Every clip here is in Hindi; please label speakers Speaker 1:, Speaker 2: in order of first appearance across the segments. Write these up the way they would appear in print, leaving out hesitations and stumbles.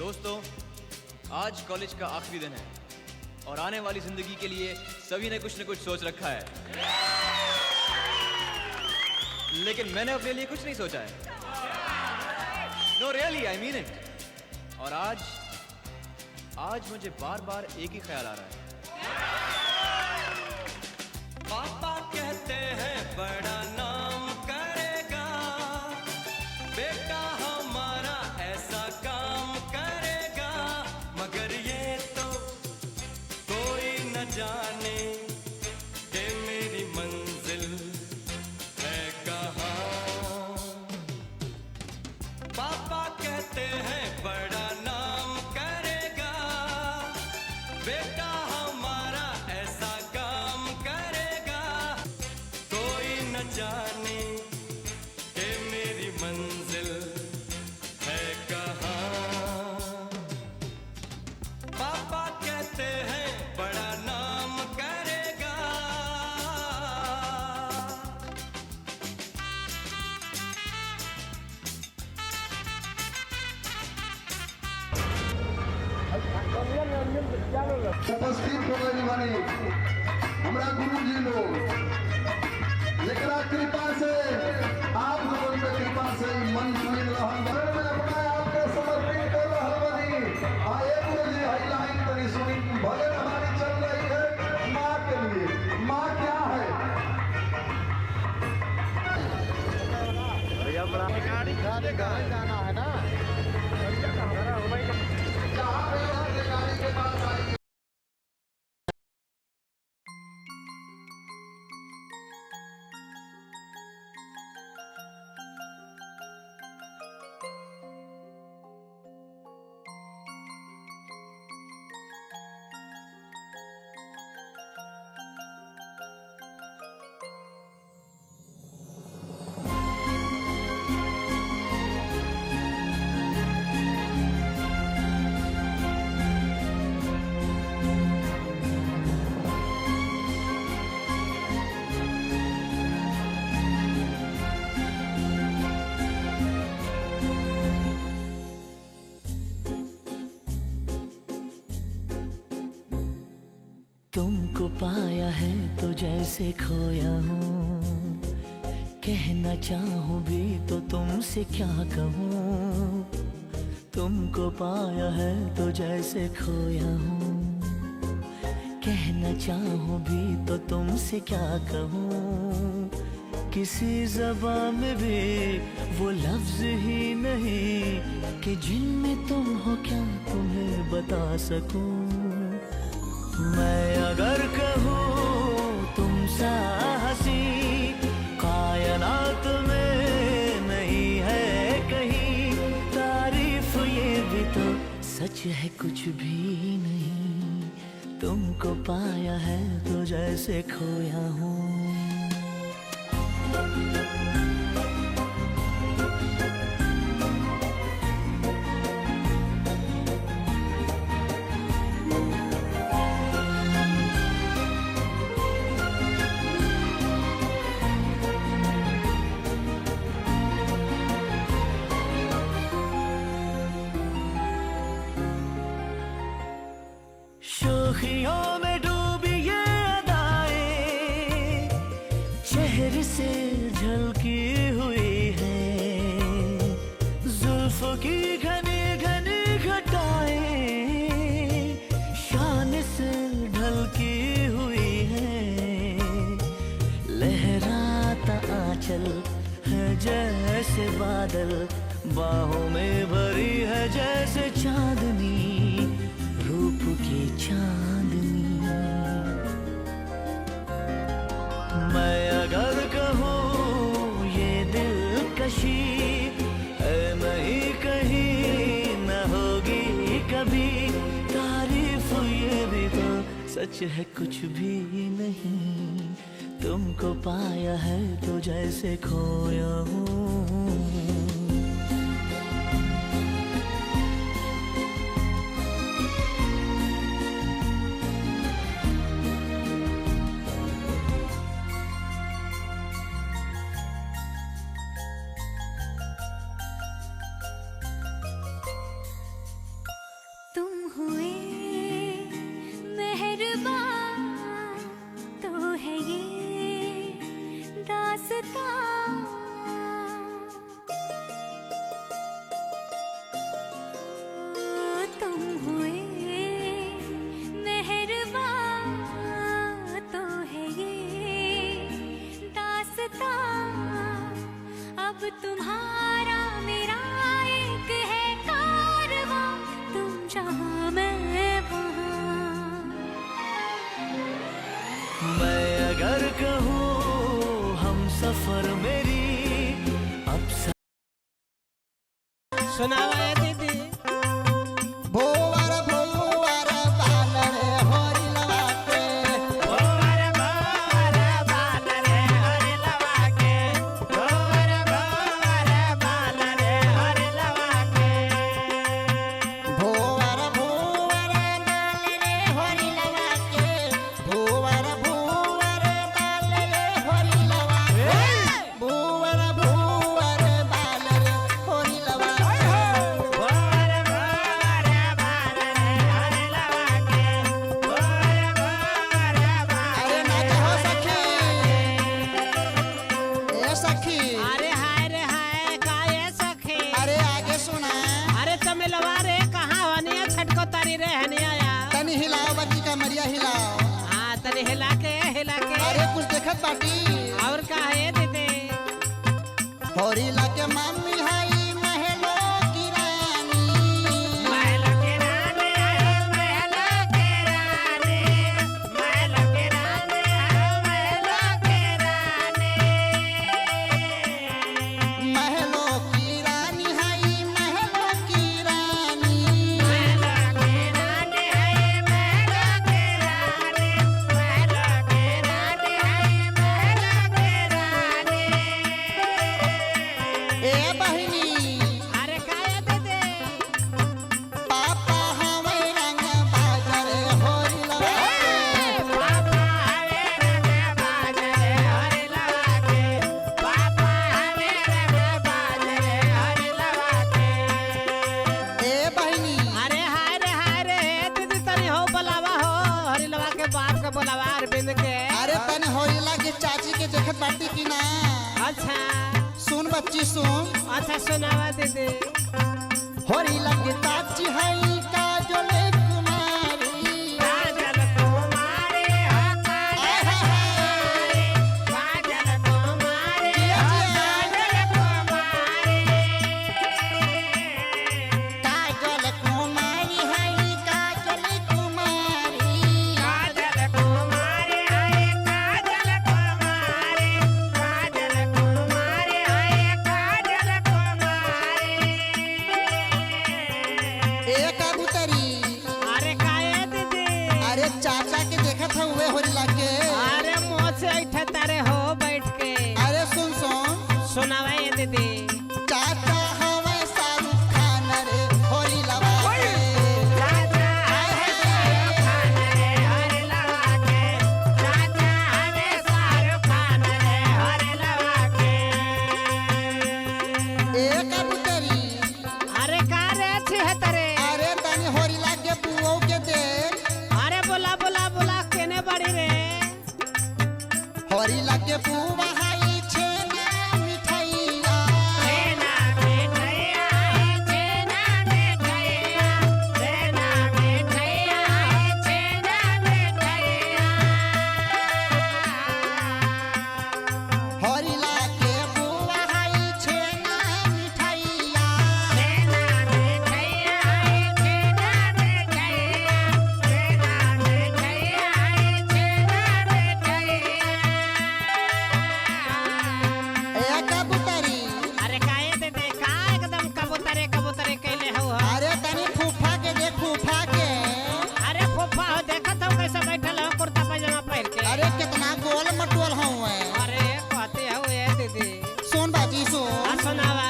Speaker 1: दोस्तों, आज कॉलेज का आखिरी दिन है और आने वाली जिंदगी के लिए सभी ने कुछ न कुछ सोच रखा है, लेकिन मैंने अपने लिए कुछ नहीं सोचा है। No really, I mean it. और आज मुझे बार बार एक ही ख्याल आ रहा है।
Speaker 2: पापा कहते हैं बड़ा नाम करेगा, बेटा हमारा ऐसा काम करेगा, मगर ये तो कोई न जाने कि मेरी मंजिल है कहाँ। पापा कहते हैं बड़ा नाम करेगा, बेटा हमारा ऐसा काम करेगा, कोई न जाने कि मेरी मंजिल है कहाँ। पापा कहते हैं बड़ा नाम करेगा।
Speaker 3: उपस्थित हो गई बानी हमरा गुरुजी लोग, जेकरा कृपा से आप लोगों के कृपा से मंच मिल रहल बा। मैं अपना आप के समर्पित कर रहल बानी। आए गुरुजी, हाई लाइन तनी सुनी। भजन हमारी चल रही है माँ के लिए। माँ क्या है? भैया बड़ा गाड़ी जाना है ना, जहाँ भी आपके गाड़ी के पास आएंगे।
Speaker 4: तुमको पाया है तो जैसे खोया हूँ, कहना चाहूँ भी तो तुमसे क्या कहूँ। तुमको पाया है तो जैसे खोया हूँ, कहना चाहूँ भी तो तुमसे क्या कहूँ। किसी ज़बान में भी वो लफ्ज़ ही नहीं कि जिनमें तुम हो क्या तुम्हें बता सकूँ। मैं अगर कहूँ तुम सा हंसी कायनात में नहीं है कहीं, तारीफ ये भी तो सच है कुछ भी नहीं। तुमको पाया है तो जैसे खोया हूँ। शोखियों में डूबी ये अदाएं चेहरे से झलकी हुई है, जुल्फों की घनी घनी घटाएं शान से ढलकी हुई है। लहराता आंचल है जैसे बादल, बाहों में भरी है जैसे चांदनी, रूप की चांदनी। मैं अगर कहूँ ये दिलकशी है नहीं कहीं न होगी कभी, तारीफ ये भी तो सच है कुछ भी नहीं। तुमको पाया है तो जैसे खोया हूँ।
Speaker 5: सुनावा ये दीदी।
Speaker 6: भोवर भोवर बाल रे होरी लवा के
Speaker 5: भोवर भोवर बाल रे हरि लवा के, भोवर भोवर बाल रे हरि लवा के।
Speaker 6: भोवर भोवर बाल रे होरी लवा के भोवर भोवर बाल रे होरी लवा के भोवर भोवर बाल रे होरी लवा के
Speaker 5: भोवर भोवर बाल रे हरि लवा के, भोवर भोवर बाल
Speaker 6: अरे ना कहो सखी ए सखी
Speaker 5: अरे हाय रे हाय का ये सखी।
Speaker 6: अरे आगे सुना
Speaker 5: अरे चमेलवा रे कहाँ वनिया छटको तारी रे हनिया या।
Speaker 6: तनी हिलाओ बच्ची का मरिया हिलाओ
Speaker 5: हाँ तनी हिला के
Speaker 6: अरे कुछ देखत बाटी
Speaker 5: और का है दीदी।
Speaker 6: होरी लगे मम्मी हाई महलो की रानी
Speaker 5: महलो के रानी है, महलो के रानी, महलो के रानी है, महलो के रानी।
Speaker 6: महलो की रानी हाई महलो की रानी
Speaker 5: महलो के रानी है, महलो के रानी, महलो के रानी है, महलो के रानी।
Speaker 6: ए बहिनी
Speaker 5: अरे काय दीदी।
Speaker 6: पापा हमें रंग बाजार होरी लगा
Speaker 5: पापा हवे रंग बाजरे हरि लगा के, पापा हवे रंग बाजरे हरि लगा के।
Speaker 6: ए बहिनी
Speaker 5: अरे हाय रे दीदी तनी हो बोलावा हो हरि लगा के बाप के बोलावा अरविंद के।
Speaker 6: अरे तने होरी लगे चाची के देखत बाटी की ना
Speaker 5: अच्छा
Speaker 6: सुन बच्ची सुन
Speaker 5: अच्छा सुनावा दीदी।
Speaker 6: होरी लगे चाची हाई काजोले कुमारी
Speaker 5: काजल कुमारी हो काजल कुमारी, काजल कुमारी हो काजल कुमारी।
Speaker 6: काजल कुमारी हाई काजल कुमारी
Speaker 5: काजल कुमारी है, काजल कुमारी, काजल कुमारी है, काजल कुमारी।
Speaker 6: ए कबूतरी
Speaker 5: अरे काहे दीदी।
Speaker 6: अरे चाचा के देखत हुए होरी लगे
Speaker 5: अरे मुँह से ऐठे तारे हो बैठ के।
Speaker 6: अरे सुन सुन
Speaker 5: सुनावा ये दीदी।
Speaker 6: चाचा हमें शाहरुख खान रे होरी लगा के
Speaker 5: चाचा हमें शाहरुख खान रे हरि लगा के, चाचा हमें शाहरुख खान रे हरि लगा के।
Speaker 6: ए कबूतरी
Speaker 5: अरे का रे छिहत्तरे।
Speaker 6: अरे तनी होरी लगे बुओ के देख
Speaker 5: अरे बोला बोला बोला केने बड़ी रे।
Speaker 6: होरी लगे बुआ हाई छेना मिठाइया
Speaker 5: छेना मिठाइया है, छेना मिठाइया, छेना मिठाइया है, छेना मिठाइया।
Speaker 6: होरी लगे बुआ हाई छेना मिठाइया
Speaker 5: छेना मिठाइया है, छेना मिठाइया, छेना मिठाइया है, छेना मिठाइया।
Speaker 6: ए कबूतरी
Speaker 5: अरे काहे दे का एकदम कबूतरे कबूतरे कैले हो।
Speaker 6: अरे तनी फूफा के देख फूफा के
Speaker 5: अरे फूफा हो देखत हो कैसे बैठल हो कुर्ता पजामा पहन के।
Speaker 6: अरे कितना गोल मटोल हुए
Speaker 5: अरे कहते हो ये दीदी।
Speaker 6: सुन बाजी
Speaker 5: आ
Speaker 6: सुन
Speaker 5: सुनावा।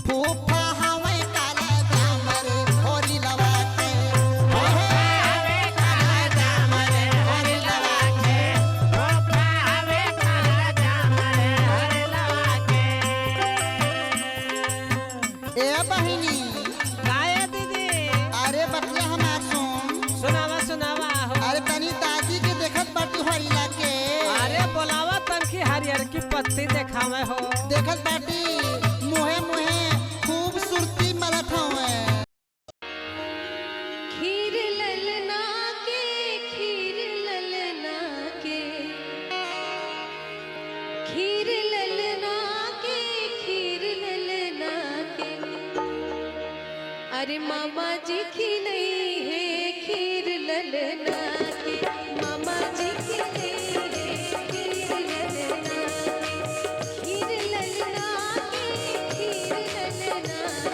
Speaker 6: फूफा हमें काला जामर होरी लगा के
Speaker 5: फूफा हवे काला जामर हरि लगा के, फूफा हवे काला जामर हरि लगा के।
Speaker 6: ए बहिनी
Speaker 5: गाये दीदी।
Speaker 6: अरे बतिया हमार सुन
Speaker 5: सुनावा सुनावा हो।
Speaker 6: अरे तनी दादी के देखत बाटी होरी लगे
Speaker 5: अरे बोलावा तनखी हरियर की पत्ती देखावे हो।
Speaker 6: देखत बाटी मुहे मुहे खूबसूरती मलत हुए
Speaker 7: खीर ललना के, खीर ललना के, खीर ललना के, खीर ललना के। अरे मामा जी की नहीं है खीर ललना के, मामा जी की नहीं है खीर ललना के, खीर ललना के, खीर ललना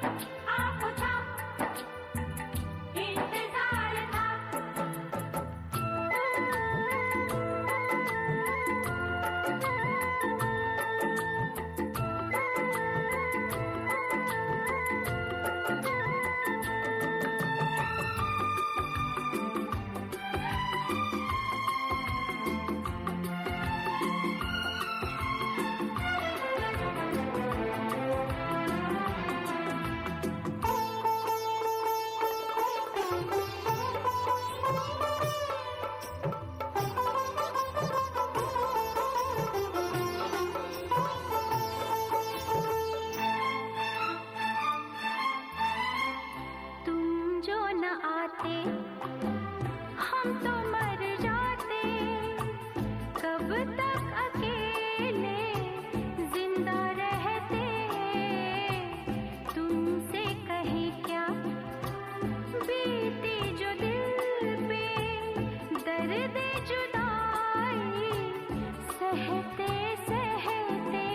Speaker 5: आपका इंतजार था। तुम जो न आते हम तो मर जाते, कब तक अकेले जिंदा रहते। तुमसे कहीं क्या बीती जो दिल पे, दर्द जुदाई सहते सहते।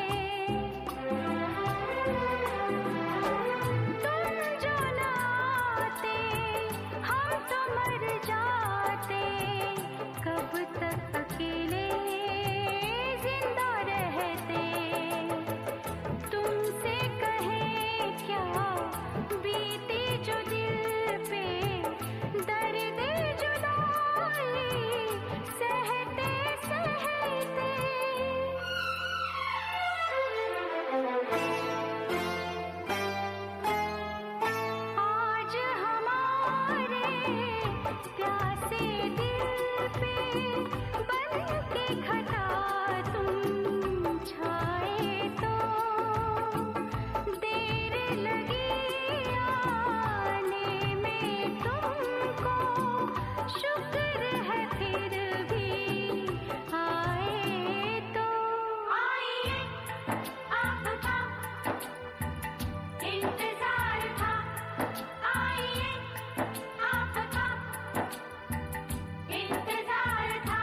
Speaker 5: तुम जो न आते हम तो मर जाते, कब तक अकेले जिंदा रहते। तुमसे कहें क्या बीती जो दिल पे, दर्द जुदाई सहते सहते। आज हमारे प्यासे दिल पे बन के घटा तुम छाए तो, देर लगी आने में तुमको, शुक्र है फिर भी आए तो। आइए आपका इंतजार था, आइए आपका इंतजार था।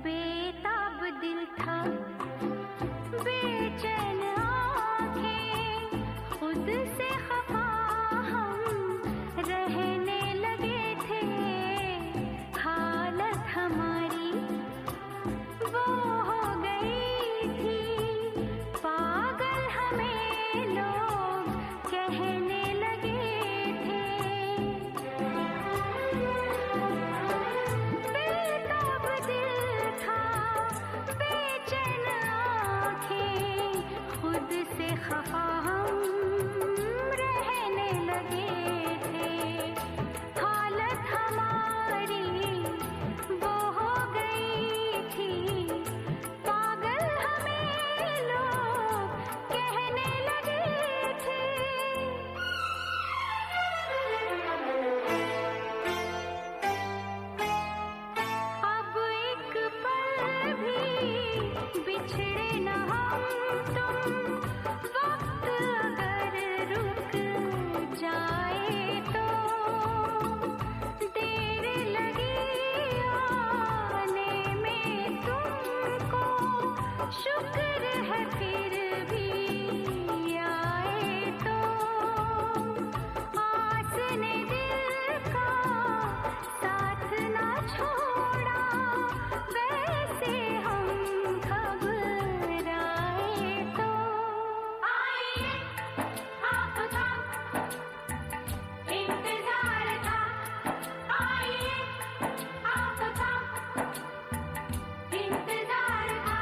Speaker 5: बेताब दिल था, बेचैन आँखें, खुद से खफा हम रहने लगे थे। हालत हमारी वो हो गई थी, पागल हमें लोग कहने लगे थे। बेताब दिल था, बेचैन आँखें, खुद से खफा हम रहने लगे थे। हालत हमारी वो हो गई थी, पागल हमें लोग कहने लगे थे। अब एक पल भी बिछड़े न हम तुम, वक्त अगर रुक जाए तो, देर लगी आने में तुमको, शुक्र है फिर भी आए तो। आस ने दिल का साथ ना छोड़ा, वैसे हम घबराए तो। आइए आपका इंतजार था, आइए आपका इंतजार था।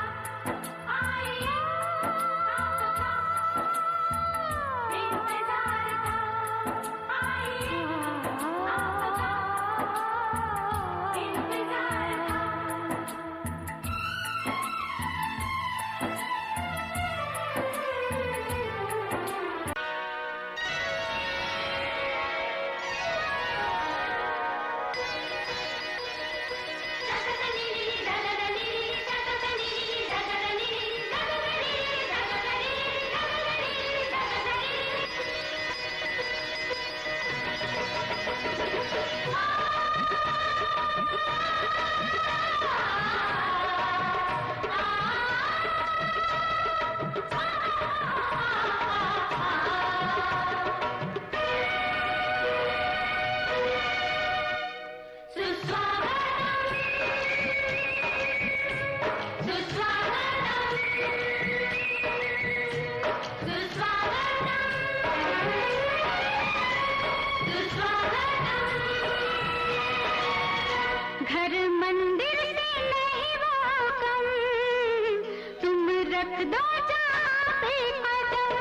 Speaker 8: रख दो जहाँ पे कदम,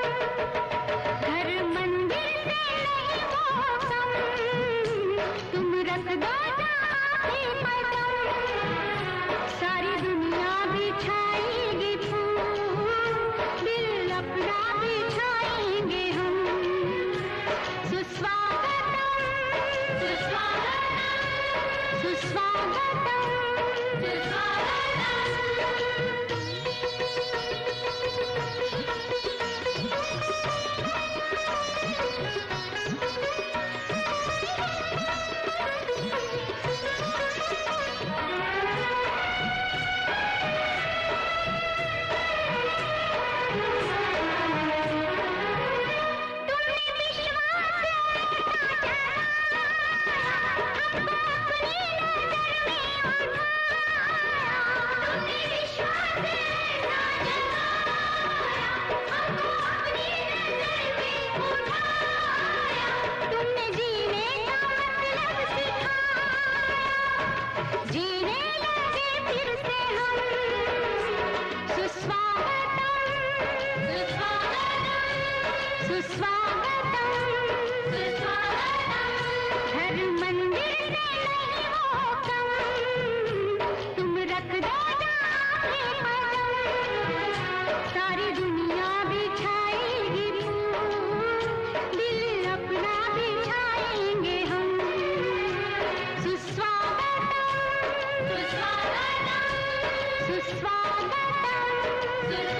Speaker 8: घर मंदिर से नहीं वो कम, तुम रख दो जहाँ पे कदम, सारी दुनिया बिछाएगी फूल, दिल अपना बिछाएंगे हम। सुस्वागतम सुस्वागतम सुस्वागतम तुमने जीने का मतलब सिखाया, जीने लगे फिर से हम। सुस्वागतम सुस्वागतम सुस्वागतम सुस्वागतम, घर मंदिर से नहीं वो कम, तुम रख दो जहाँ पे कदम, सारी दुनिया बिछाएगी फूल, दिल अपना बिछाएंगे हम। सुस्वागतम सुस्वागतम सुस्वागतम सुस्वागतम